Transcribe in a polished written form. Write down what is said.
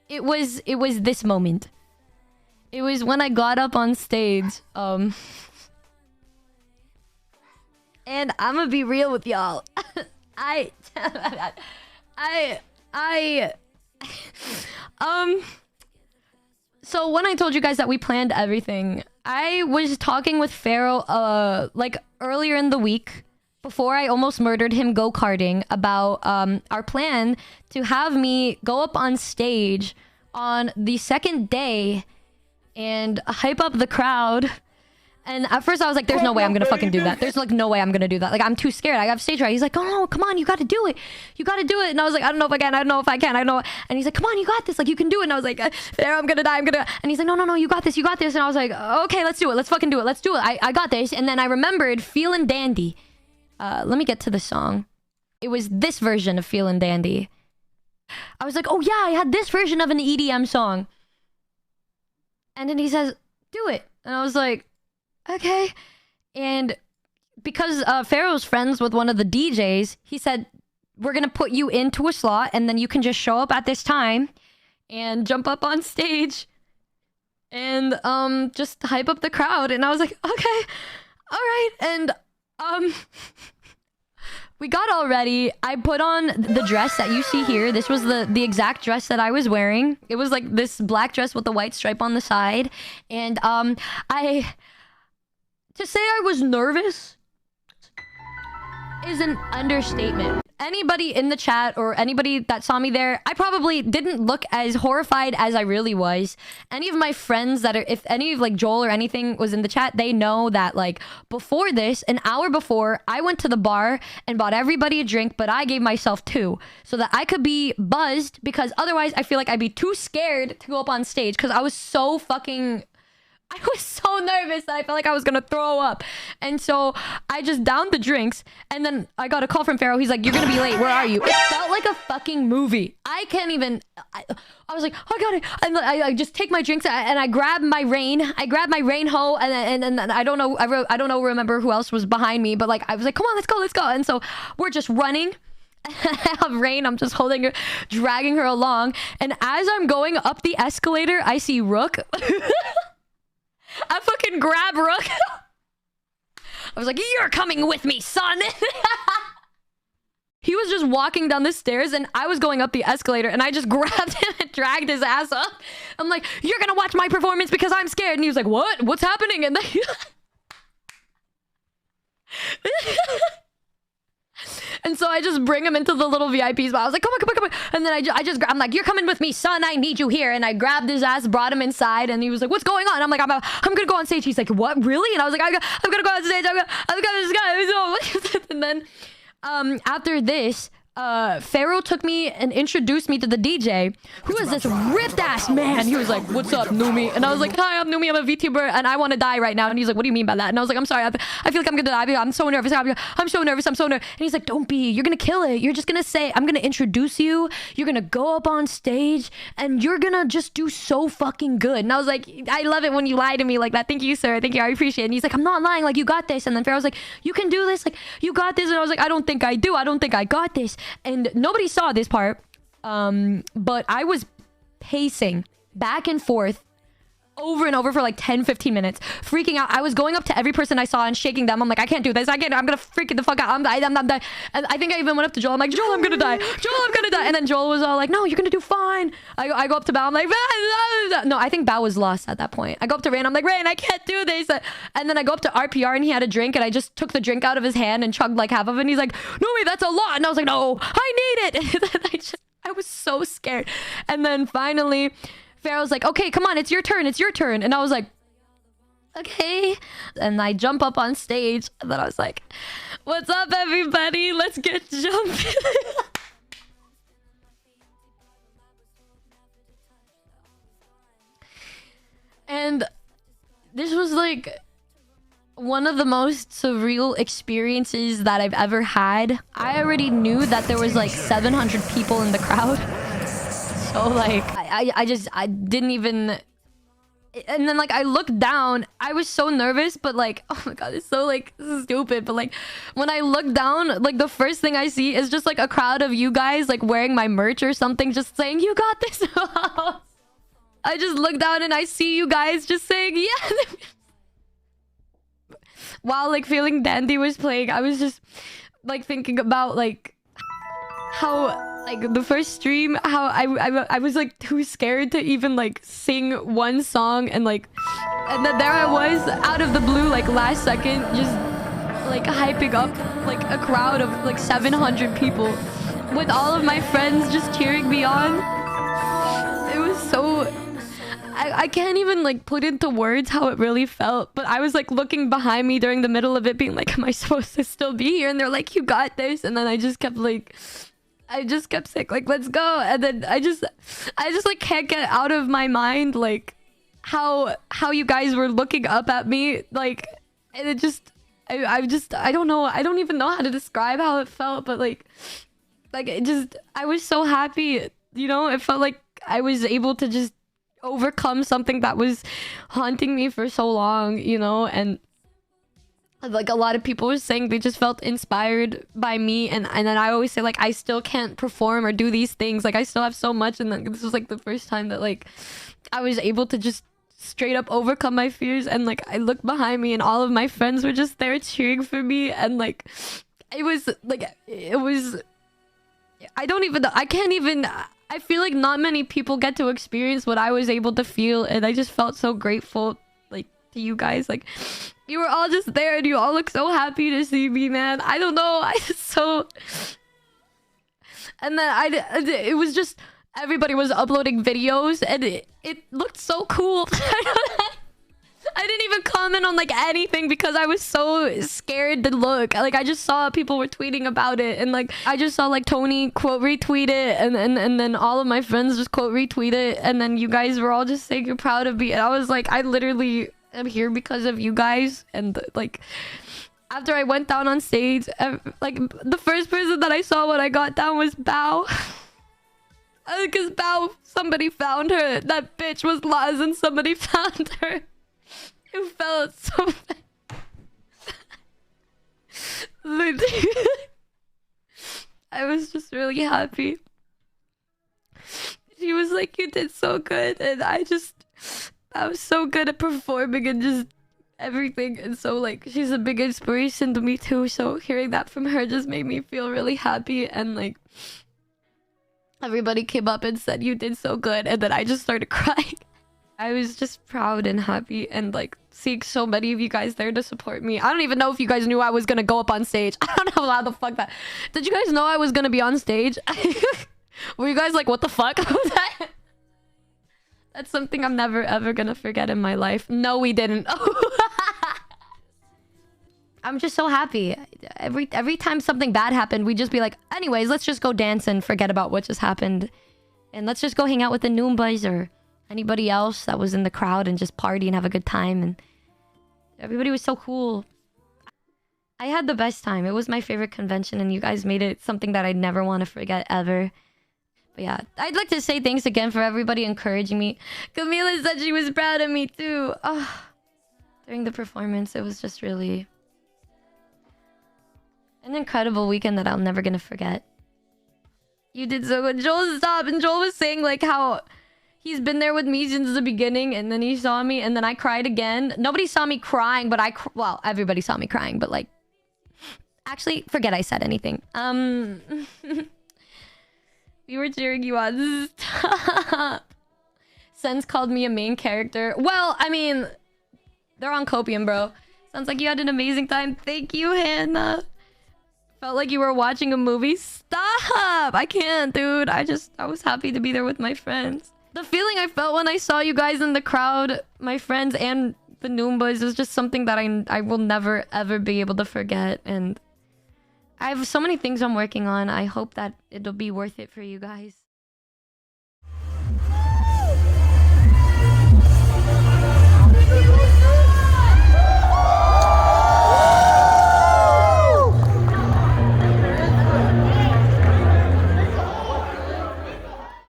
it was this moment. It was when I got up on stage. And I'm gonna be real with y'all. So when I told you guys that we planned everything, I was talking with Pharaoh like earlier in the week before I almost murdered him go-karting about our plan to have me go up on stage on the second day and hype up the crowd. And at first I was like, there's no way I'm gonna fucking do that. There's like no way I'm gonna do that. Like, I'm too scared. I have stage fright. He's like, oh no, come on, you gotta do it. You gotta do it. And I was like, I don't know if I can. I don't know if I can. I don't know. And he's like, come on, you got this. Like, you can do it. And I was like, there, I'm gonna die. I'm gonna. And he's like, no, you got this. You got this. And I was like, okay, let's do it. Let's fucking do it. Let's do it. I got this. And then I remembered Feelin' Dandy. Let me get to the song. It was this version of Feelin' Dandy. I was like, oh yeah, I had this version of an EDM song. And then he says, do it. And I was like, okay. And because Pharaoh's friends with one of the DJs, he said, we're gonna put you into a slot and then you can just show up at this time and jump up on stage and just hype up the crowd. And I was like, okay, all right. And we got all ready. I put on the dress that you see here. This was the exact dress that I was wearing. It was like this black dress with a white stripe on the side. And to say I was nervous is an understatement. Anybody in the chat or anybody that saw me there, I probably didn't look as horrified as I really was. Any of my friends that are, if any of like Joel or anything was in the chat, they know that like before this, an hour before, I went to the bar and bought everybody a drink, but I gave myself 2 so that I could be buzzed, because otherwise I feel like I'd be too scared to go up on stage because I was so nervous that I felt like I was gonna throw up. And so I just downed the drinks, and then I got a call from Pharaoh. He's like, you're gonna be late, where are you? It felt like a fucking movie. I can't even, I was like, I got it. And I just take my drinks and I grab my rain. I grabbed my rain hoe, and I don't know, remember who else was behind me, but like I was like, come on, let's go. And so we're just running. I have Rain. I'm just holding her, dragging her along. And as I'm going up the escalator, I see Rook. I fucking grab Rook. I was like, you're coming with me, son. He was just walking down the stairs and I was going up the escalator, and I just grabbed him and dragged his ass up. I'm like, you're gonna watch my performance because I'm scared. And he was like, what? What's happening? And then and so I just bring him into the little VIP spot. I was like, come on. And then I'm like, you're coming with me, son. I need you here. And I grabbed his ass, brought him inside, and he was like, what's going on? I'm like, I'm gonna go on stage. He's like, what, really? And I was like, I'm gonna go on stage. I'm gonna. And then after this, Pharaoh took me and introduced me to the DJ, who is this ripped ass man. He was like, what's up, Numi? And I was like, hi, I'm Numi. I'm a VTuber and I want to die right now. And he's like, what do you mean by that? And I was like, I'm sorry. I feel like I'm gonna die. I'm so nervous. I'm so nervous. And he's like, don't be. You're gonna kill it. You're just gonna say, I'm gonna introduce you. You're gonna go up on stage and you're gonna just do so fucking good. And I was like, I love it when you lie to me like that. Thank you, sir. Thank you. I appreciate it. And he's like, I'm not lying. Like, you got this. And then Pharaoh's like, you can do this. Like, you got this. And I was like, I don't think I do. I don't think I got this. And nobody saw this part, but I was pacing back and forth over and over for like 10-15 minutes, freaking out. I was going up to every person I saw and shaking them. I'm like, I can't do this. I'm gonna freak the fuck out. I'm dying. And I think I even went up to Joel. I'm like, Joel, I'm gonna die. And then Joel was all like, no, you're gonna do fine. I go up to Bao. I'm like, no, I think Bao was lost at that point. I go up to Rain. I'm like, Rain, I can't do this. And then I go up to RPR and he had a drink, and I just took the drink out of his hand and chugged like half of it. And he's like, no, wait, that's a lot. And I was like, no, I need it. I was so scared. And then finally Pharaoh's like, okay, come on, it's your turn. And I was like, okay. And I jump up on stage, and then I was like, what's up, everybody? Let's get jumping. And this was like one of the most surreal experiences that I've ever had. I already knew that there was like 700 people in the crowd. So like, I didn't even... And then like I looked down, I was so nervous, but like, oh my god, it's so like stupid. But like when I look down, like the first thing I see is just like a crowd of you guys like wearing my merch or something, just saying, you got this. I just look down and I see you guys just saying yeah. While like Feeling Dandy was playing, I was just like thinking about like how like the first stream, how I was like too scared to even like sing one song, and then there I was out of the blue like last second just like hyping up like a crowd of like 700 people with all of my friends just cheering me on. It was so I can't even like put into words how it really felt, but I was like looking behind me during the middle of it being like, am I supposed to still be here? And they're like, you got this. And then I just kept saying like, let's go. And then I just like can't get out of my mind like how you guys were looking up at me, like, and it just I don't know, I don't even know how to describe how it felt, but like it just, I was so happy, you know. It felt like I was able to just overcome something that was haunting me for so long, you know. And like a lot of people were saying they just felt inspired by me, and then I always say like I still can't perform or do these things, like I still have so much, and then this was like the first time that like I was able to just straight up overcome my fears. And like I looked behind me and all of my friends were just there cheering for me, and like it was I don't even know, I can't even, I feel like not many people get to experience what I was able to feel, and I just felt so grateful like to you guys. Like you were all just there and you all look so happy to see me, man. I don't know, I just so, and then it was just everybody was uploading videos and it looked so cool. I didn't even comment on like anything because I was so scared to look. Like I just saw people were tweeting about it, and like I just saw like Tony quote retweet it, and then all of my friends just quote retweet it, and then you guys were all just saying you're proud of me, and I was like, I literally am here because of you guys. And like after I went down on stage, like the first person that I saw when I got down was Bao. Because Bao, somebody found her. That bitch was Laz and somebody found her. It felt so bad. I was just really happy. She was like, you did so good. And I was so good at performing and just everything. And so like, she's a big inspiration to me too. So hearing that from her just made me feel really happy. And like, everybody came up and said, you did so good. And then I just started crying. I was just proud and happy, and like seeing so many of you guys there to support me. I don't even know if you guys knew I was gonna go up on stage. I don't know how the fuck that... Did you guys know I was gonna be on stage? Were you guys like, what the fuck was that? That's something I'm never ever gonna forget in my life. No, we didn't. I'm just so happy. Every time something bad happened, we'd just be like, anyways, let's just go dance and forget about what just happened. And let's just go hang out with the Noombas or anybody else that was in the crowd and just party and have a good time. And everybody was so cool. I had the best time. It was my favorite convention, and you guys made it something that I'd never want to forget ever. But yeah, I'd like to say thanks again for everybody encouraging me. Camila said she was proud of me too. Oh, during the performance, it was just really an incredible weekend that I'm never gonna forget. You did so good. Joel, stop. And Joel was saying like how he's been there with me since the beginning, and then he saw me, and then I cried again. Nobody saw me crying, but well, everybody saw me crying, but like, actually, forget I said anything. We were cheering you on. Stop. Sense called me a main character. Well, I mean, they're on Copium, bro. Sounds like you had an amazing time. Thank you, Hannah. Felt like you were watching a movie. Stop! I can't, dude. I was happy to be there with my friends. The feeling I felt when I saw you guys in the crowd, my friends and the Noombas, is just something that I will never ever be able to forget. And I have so many things I'm working on. I hope that it'll be worth it for you guys.